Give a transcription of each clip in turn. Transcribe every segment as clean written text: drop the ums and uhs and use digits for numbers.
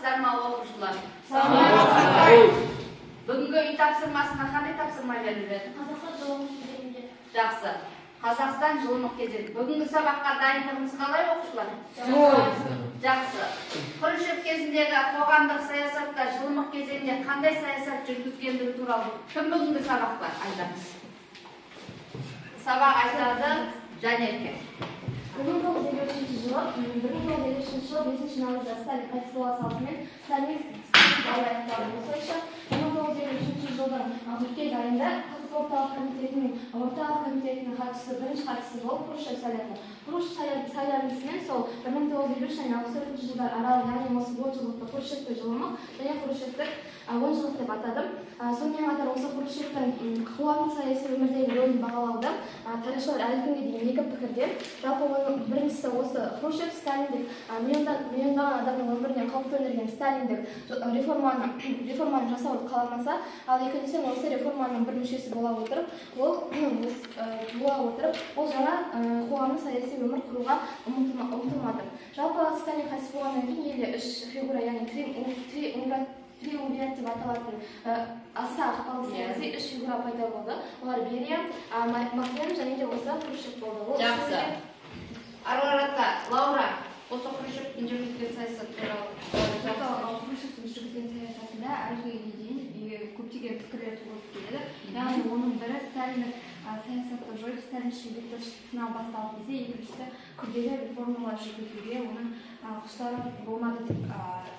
саламатсыздар ма оқушылар? Саламатсыздар. Бүгінгі үй тапсырмасына қандай тапсырма берілді? Жақсы. Қазақстан жылымық кезеңі. Бүгінгі сабаққа дайындығыңыз қалай оқушылар? Жақсы. Хрущев кезіндегі қоғамдық саясатта жылымық кезеңде қандай саясат жүргізгендігі туралы кім бүгінгі сабақта айтамыз? Сабақ айтады Жанерке. 1953 жылы 5 наурызда Сталин қайтыс бола салысымен Сталин аяқталды. Осылайша 1953 жылдың қыркүйек айында орталық комитетінің хатшысы, бірінші хатшысы болып Хрущев сайланды. Хрущев сайланысымен сол 1953 және 64 жылдар аралық, яғни осы 10 жылдықты Хрущевті жылымық және Хрущевті 10 жылдық деп атадым. Сонымен қатар осы Хрущевтің қоғамдық саяси өмірдегі рөлін бағалауда тарихшылар әлі күнге дейін екі пікірде. Жалпы оның біріншісі осы Хрущев Сталиндік миллиондаған адамның өміріне қауіп төндірген Сталиндік реформаны жасауды қаламаса, ал екіншісі осы реформаның бір мүшесі бола отырып, ол жаңа қоғамдық саяси өмір құруға ұмтылмады. Жалпы Сталин қайтыс болғаннан кейін елде үш фигура, яғни триумвират деп аталатын аса ықпалды саяси үш фигура пайда болды. Олар Берия, Маклен және де осы Хрущев болды. Жақсы. Арғарата, Лаура, осы Хрущевтің жүргізген саясат туралы. Хрущевтің жүргізген саясатында әлі күнге дейін көптеген пікірлер туғызып келеді. Яғни оның бірі Сталиндік саясатты жойып, Сталиншіл диктатурасынан басталып десе, екіншісі күрделі реформалар жүргізуге оның құштары болмады деп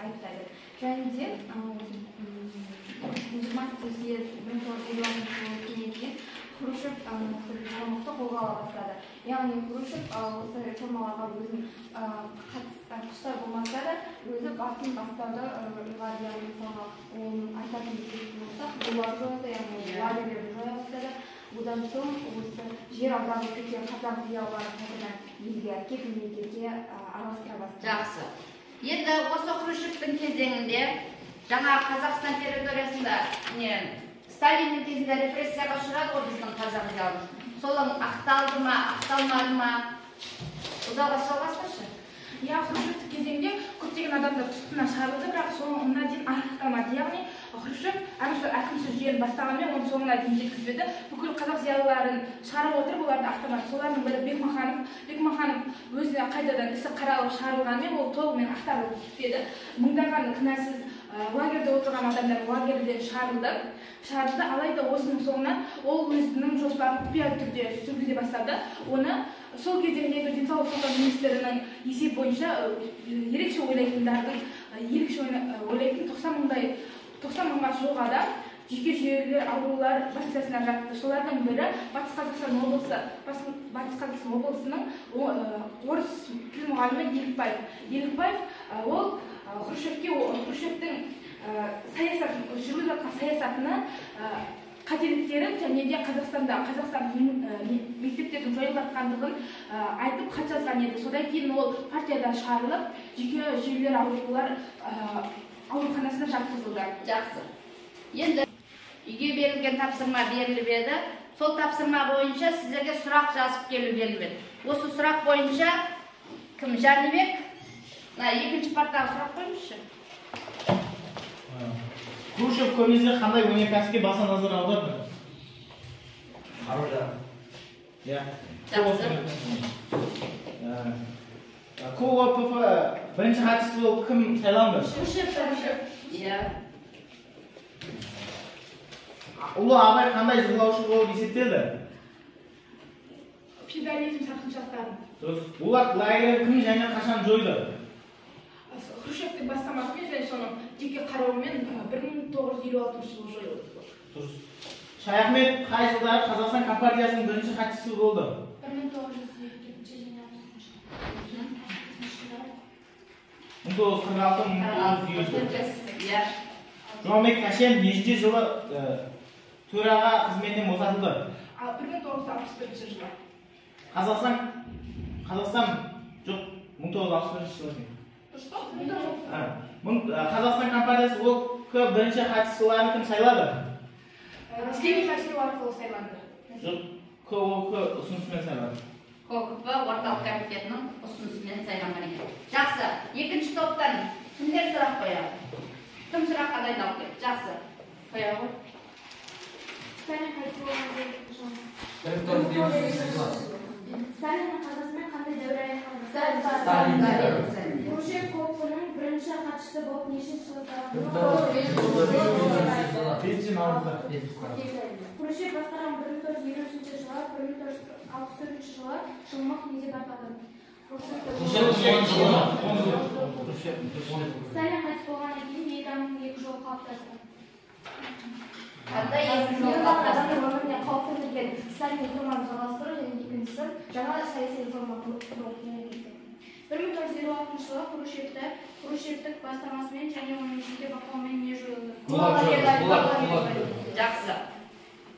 айтады. Және де 20-шы съезд 1956 жылы өткеннен кейін Хрущев жылымықты қолға ала бастады. Яғни Хрущев осы реформаларға өзінің құштар болмаса да, өзі басын бастауды ұйғарды. Яғни мысалға айтатын болсақ, бұлар жойды, яғни лагерлерді жоя бастады. Бұдан соң осы жер аударылып кеткен қазақ зиялылары қайтадан елге әкеп мемлекетке араластыра бастады. Жақсы. Енді осы Хрущевтің кезеңінде жаңа Қазақстан территориясында Сталиннің кезінде репрессияға ұшырады ғой біздің қазақ зиялымыз. Солың ақталды ма, ақталмады ма? Ұзаға жалғастыршы. Хрущевтің кезеңде көптеген адамдар тұтқыннан шығарылды, бірақ соңына дейін аяқталмады. Яғни Хрущев әкімшілік жүйені бастағанмен оны соңына дейін жеткізбеді. Бүкіл қазақ зиялыларын шығарып отырып, оларды ақтамады. Солардың бірі Бекмаханов өзіне қайтадан ісі қаралып шығарылғанмен ол толығымен ақталып кетпеді. Мыңдаған кінәсіз лагерьде отырған адамдар лагерьден шығарылды. Алайда осының соңынан ол өзінің жоспарын құпия түрде жүргізе бастады. Оны сол кезеңдегі денсаулық сақтау министрінің есеп бойынша ерекше ойлайтын 90 мыңға жуық адам жүйке жүйелер аурулар больницасына жатты. Солардың бірі Батыс Қазақстан облысының орыс тіл мұғалімі Елікбаев. Ол Хрущевтің жүргізіп жатқан саясатына қателіктерін және де қазақстан мектептердің жойылып жатқандығын айтып хат жазған еді. Содан кейін ол партиядан шығарылып, жүйке жүйелер аурулар ауруханасына жатқызылды. Жақсы. Енді үйге берілген тапсырма беріліп еді. Сол тапсырма бойынша сіздерге сұрақ жазып келу берілді. Осы сұрақ бойынша кім? Жәнібек? Екінші парттағы сұрақ қойыңызшы. Хрущев көместе қандай өнеркәсіпке баса назар аударды? Қаржы. КОПП бірінші хатшысы болып кім сайланды? Хрущев. Ұлы Абай қандай жырлаушы болып есептелді? Феодализм сарқыншақтары. Дұрыс. Олар лагерін кім және қашан жойды? Хрущевтің бастамасымен және соның жеке қарауымен 1956 жылы жойылды. Дұрыс. Шаяхмет қай жылдары Қазақстан Компартиясының бірінші хатшысы болды? 1946-1947. Жұмабек Тәшен нешінші жылы төраға қызметінен босатылды? 1961 жылы. Қазақстан жоқ 1961 жылы. Қазақстан Компартиясы ол бірінші хатшыларын кім сайлады? Сенат мәжілісі арқылы сайланды. Жоқ, КОК ұсынысымен сайланды. КОКП орталық комитетінің ұсынысымен сайланған екен. Жақсы, екінші топтан Кімдер сұрақ қояды? Кім сұраққа дайындалып келді? Жақсы. Қоя ғой. Сталин қайтыс болған жыл. 1923 жылы. Сталиннің қазасымен қандай дәуір аяқталды? Сталин. Хрущев полкының бірінші хатшысы болып нешінші жылы сайланды? 5 наурызда. Хрущев бастаған 1923 жылы 1964 жылы жылмақ не деп аталды? Сталин қайтыс болғаннан кейін ел дамудың екі жолы қалыптасты. Қандай екі жол қалыптасты? Адамның өміріне қауіп төндірген Сталин реформаны жалғастыру және екіншісі жаңа саяси реформа құру мемлекетте. 1956 жылы Хрущевтік бастамасымен және оның жеке бақылауымен не жойылды? Жақсы.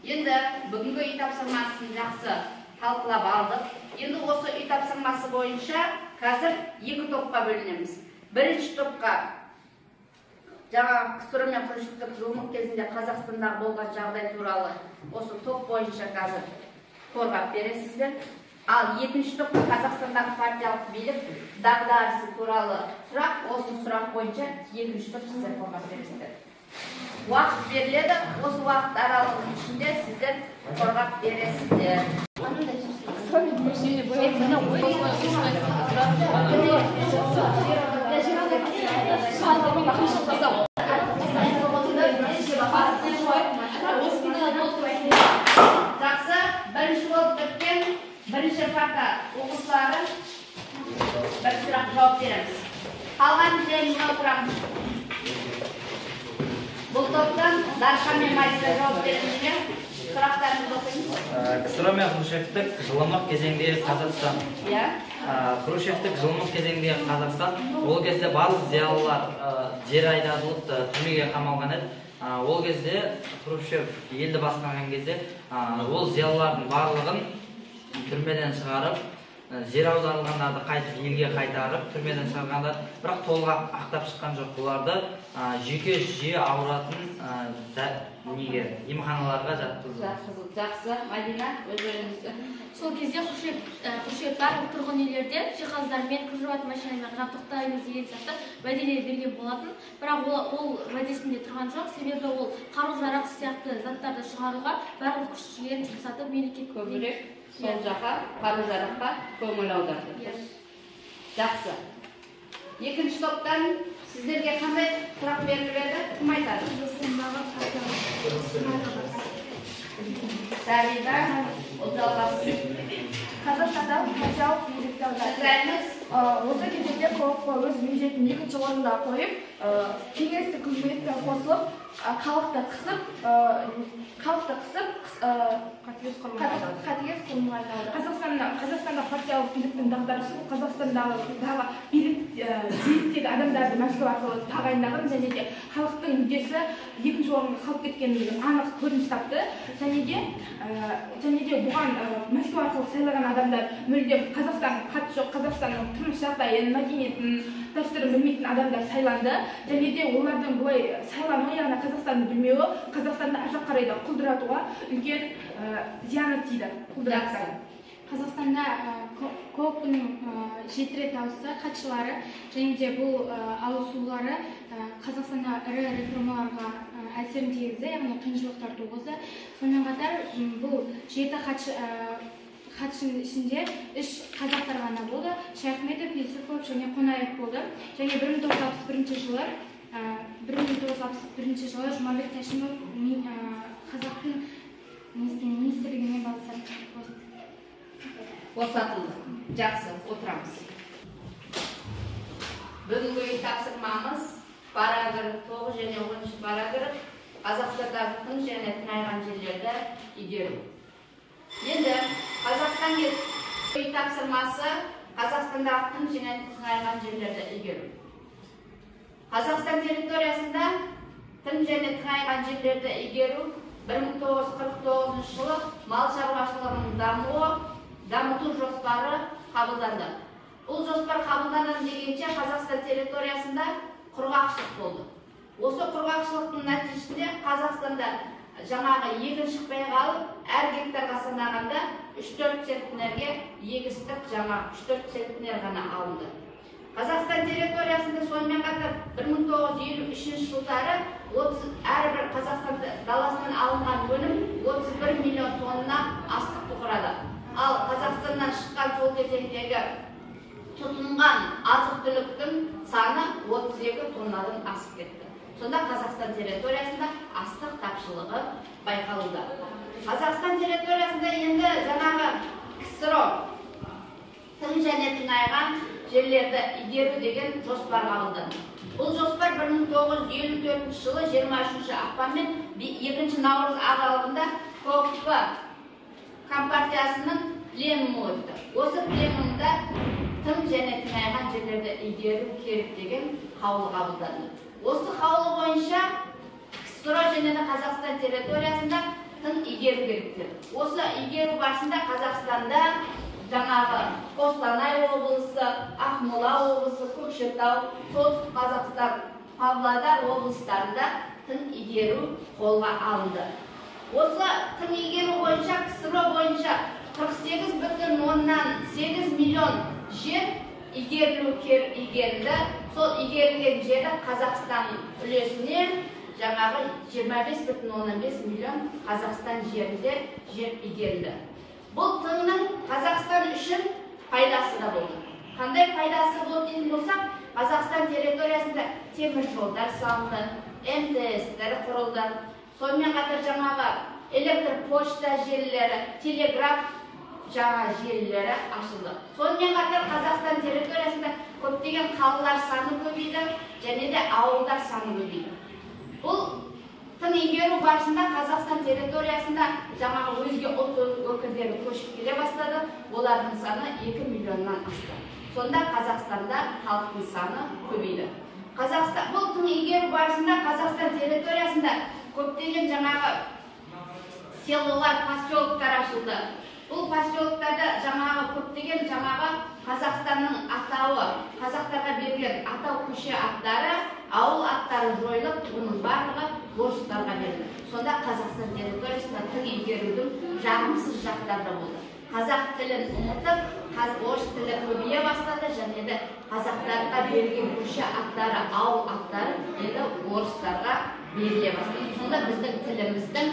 Енді бүгінгі үй тапсырмасын жақсы талқылап алдық. Енді осы үй тапсырмасы бойынша қазір екі топқа бөлінеміз. Бірінші топқа жаңа КСР мен Хрущевтік зұлымдық кезінде Қазақстандағы болған жағдай туралы осы топ бойынша қазір қорғап бересіздер. Ал екінші топқа Қазақстандағы партиялық билік дағдарысы туралы сұрақ, осы сұрақ бойынша екінші топ сіздер қорғап бересіздер. Уақыт беріледі, осы уақыт аралығының ішінде сіздер қорғап бересіздер. Жақсы, бірінші болып өткен бірінші парта оқушылары бір сұрақ жауап береміз. Қалған жерімізге отырамыз. Бұл топтан Дархан мен Майса жауап беріңіздер. Сұрақтарыңызды оқимыз. КСР мен Хрущевтік жылымық кезеңдегі Қазақстан. Хрущевтік жылымық кезеңдегі Қазақстан, ол кезде барлық зиялылар жер айдатылып түрмеге қамалған еді. Ол кезде Хрущев елді басқарған кезде ол зиялылардың барлығын түрмеден шығарып, жер аударылғандарды қайтып елге қайтарып, түрмеден шығарғандар, бірақ толық ақтап шыққан жоқ. Бұларды жүйке ауыратын емханаларға жатқызды. Жақсы, Мадина, өз ойыңызды. Сол кезде Хрущев барлық тұрғын үйлерде жиһаздармен, күржібат машинамен жабдықтаймыз деген сияқты уәделер берген болатын. Бірақ ол уәдесінде тұрған жоқ, себебі ол қару-жарақ сияқты заттарды шығаруға барлық күш-жігерін жұмсатып мемлекет Көбірек сол жаққа қару-жараққа көңіл аударды. Жақсы. Екінші топтан сіздерге қандай сұрақ беріліп еді? Кім айтады? Сәбида, ол жалғасы. Қазақстанда партиялық билікті Сіздеріңіз осы кезеңде қоғамға өз бюджетін екінші орында қойып, кеңестік үкіметпен қосылып, халықты қысып, қатыгез құрмға айналды. Қазақстанда партиялық биліктің дағдарысы Қазақстандағы биліктегі адамдарды Мәскеу арқылы тағайындаған және де халықтың мүддесі екінші орынға қалып кеткенін анық көрініс тапты. Және де бұған Мәскеу арқылы сайлаған адамдар мүлдем Қазақстан қатысы жоқ, Қазақстанның тұрмыс жағдайын, мәдениетін, дәстүрін білмейтін адамдар сайланды. Және де олардың бұлай сайлану, яғни Қазақстанды білмеуі Қазақстанды ар жақ қарай құлдыратуға үлкен зияны тиді. Қазақстанда КОК-тың 7 рет ауысты хатшылары және де бұл ауысулары Қазақстанда ірі реформаларға әсерін тигізді, яғни қиыншылықтар туғызды. Сонымен қатар бұл 7 хатшының ішінде 3 қазақтар ғана болды. Шаяхметов, Юсупов және Қонаев болды. Және 1961 жылы Жұмабек Тәшімов қазақтың министрлігіне босатылды. Жақсы, отырамыз. Бүгінгі үй тапсырмамыз параграф 9 және 10 параграф Қазақстандағы тың және тыңайған жерлерді игеру. Енді Қазақстан үй тапсырмасы Қазақстандағы тың және тыңайған жерлерді игеру. Қазақстан территориясында тың және тыңайған жерлерді игеру 1949 жылы мал шаруашылығының дамыту жоспары қабылданды. Бұл жоспар қабылданған дегенше Қазақстан территориясында құрғақшылық болды. Осы құрғақшылықтың нәтижесінде Қазақстанда жаңағы егін шықпай қалып, әр гектарға санағанда 3-4 центнерге егістік жаңа 3-4 центнер ғана алынды. Қазақстан территориясында сонымен қатар 1953 жылдары әрбір Қазақстан даласынан алынған өнім 31 миллион тонна астықты құрады. Ал Қазақстаннан шыққан сол кезеңдегі тұтынған азық-түліктің саны 32 тоннадан асып кетті. Сонда Қазақстан территориясында астық тапшылығы байқалуда. Қазақстан территориясында енді жаңағы КСРО тың және тыңайған жерлерді игеру деген жоспар қабылданды. Бұл жоспар 1954 жылы 23 ақпан мен 2 наурыз аралығында КОКП компартиясының пленумы өтті. Осы пленумда тың және тыңайған жерлерді игеру керек деген қаулы қабылданды. Осы қаулы бойынша КСРО және Қазақстан территориясында тың игеру керектер. Осы игеру барысында Қазақстанда жаңағы Қостанай облысы, Ақмола облысы, Көкшетау, Солтүстік Қазақстан, Павлодар облыстарында тың игеру қолға алынды. Осы тың игеру бойынша КСРО бойынша 48,8 миллион жер игерілді. Сол игерілген жері Қазақстан үлесіне жаңағы 25,15 миллион Қазақстан жерінде жер игерілді. Бұл тыңның Қазақстан үшін пайдасы да болды. Қандай пайдасы болды дейтін болсақ, Қазақстан территориясында темір жолдар салынды, МТС-тер құрылды. Сонымен қатар жаңағы электр почта желілері, телеграф жаңа желілері ашылды. Сонымен қатар Қазақстан территориясында көптеген қалалар саны көбейді, және де ауылдар саны көбейді. Бұл тың игеру барысында Қазақстан территориясында жаңағы өзге ұлт өкілдері көшіп келе бастады. Олардың саны 2 миллионнан асты. Сонда Қазақстанда халықтың саны көбейді. Бұл тың игеру барысында Қазақстан территориясында көптеген жаңағы селолар, поселоктар ашылды. Бұл поселоктарда жаңағы көптеген жаңағы Қазақстанның атауы, қазақтарға берген атау көше аттары, ауыл аттары жойылып, бұның барлығы орыстарға берді. Сонда Қазақстан территориясында тың игерудің жағымсыз жақтары болды. Қазақ тілін ұмытып, орыс тілі көбейе бастады, және де қазақтарға берген көше аттары, ауыл аттары енді орыстарға беріле бастады. Сонда біздің тіліміздің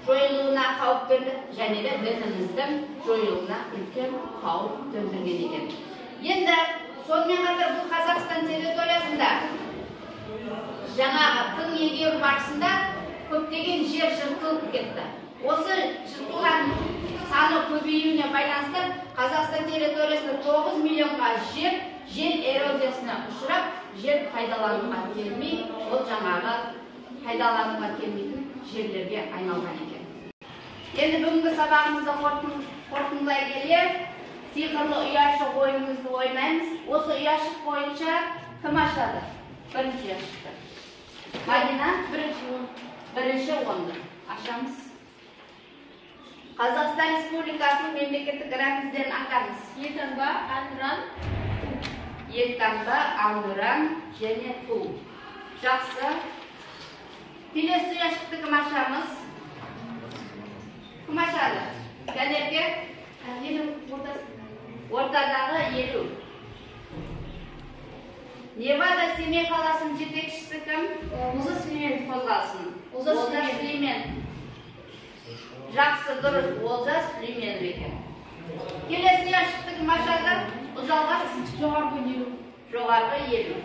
жойылуына қауіп төнді, және де дініміздің жойылуына үлкен қауіп төндірген екен. Енді сонымен қатар бұл Қазақстан территориясында жаңағы тың игеру барысында көптеген жер жыртылып кетті. Осы жыртылған саны көбеюіне байланысты Қазақстан территориясында 9 миллионға жер эрозиясына ұшырап, жер пайдалануға келмей, ол жаңағы пайдалануға келмейтін жерлерге айналған екен. Енді бүгінгі сабағымызды қорытындылай келе, сиқырлы ұяшық ойынымызды ойнаймыз. Осы ұяшық бойынша кім ашады? Бірінші ұяшықты. Мадина? Бірінші онды. Ашамыз. Қазақстан Республикасының мемлекеттік рәміздерін атаңыз. Елтаңба, әнұран. Елтаңба, әнұран және ту. Жақсы. Келесі ұяшықты кім ашамыз? Кім ашады? Жәнерге? Ортадағы 50. Невада Семей қаласының жетекшісі кім? Олжас Сүлейменов қозғалсын. Олжас Сүлейменов. Жақсы, дұрыс, Олжас Сүлейменов екен. Келесі ұяшықты кім ашады? Ұзалғас? Жоғарғы 50. Жоғарғы 50.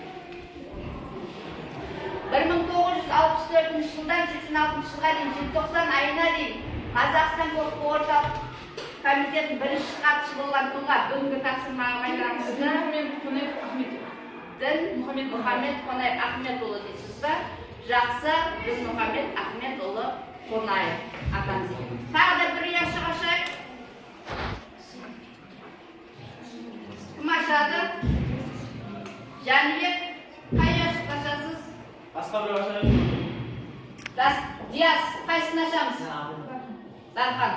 1964 жылдан 86 жылға дейін, желтоқсан айына дейін Қазақстан көкпі орталық комитетінің бірінші хатшысы болған тұлға бүгінгі тапсырмаға байланысты Дінмұхамед Қонаев Ахметұлы дейсіз ба? Жақсы, Дінмұхамед Ахметұлы Қонаев атамыз екен. Тағы да бір ұяшық ашайық. Кім ашады? Жәнібек, қай ұяшық ашасыз? Басқа бір ашайық. Диас, қайсысын ашамыз? Дархан.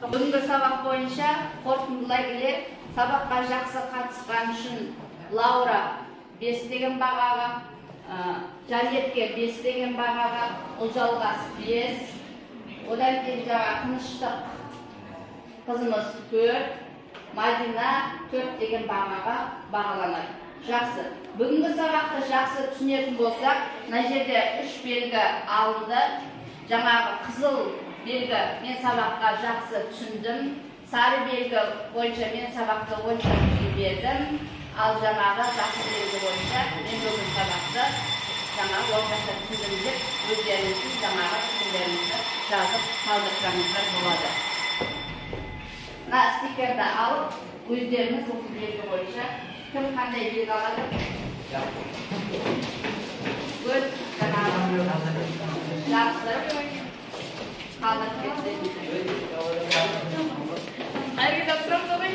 Бүгінгі сабақ бойынша қорытындылай келе, сабаққа жақсы қатысқан үшін Лаура 5 деген бағаға, Жанетке 5 деген бағаға, Ұлжалғас 5, одан кейін жаңа Тыныштық қызымыз 4, Мадина 4 деген бағаға бағаланады. Жақсы. Бүгінгі сабақты жақсы түсінетін болсақ, мына жерде 3 белгі алынды. Жаңағы қызыл белгі мен сабаққа жақсы түсіндім. Сары белгі бойынша мен сабақты онша түсінбедім. Ал жаңағы жақсы белгі бойынша мен бүгін сабақты жаңағы орташа түсіндім деп өздеріңіздің жаңағы пікірлеріңізді жазып қалдырсаңыздар болады. Мына стикерді алып, өздеріңіз осы белгі бойынша кім қандай белгі алады? Өз жаңағы жабыстырып қалдырып кетсеңіздер. Айырғы тапсырам солай.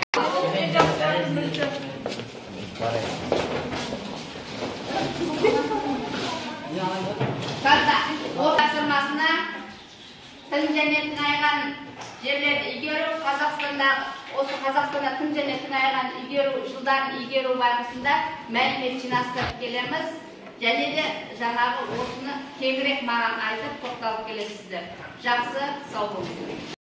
Мен жабыстырам бірінші. Қазда ол тапсырмасына тың және тыңайған жерлерді игеру, осы Қазақстанда тың және тыңайған жылдарын игеру барысында мәлімет жинастырып келеміз. Және де жаңағы осыны кеңірек маған айтып тоқталып келесіздер. Жақсы, сау болыңыздар.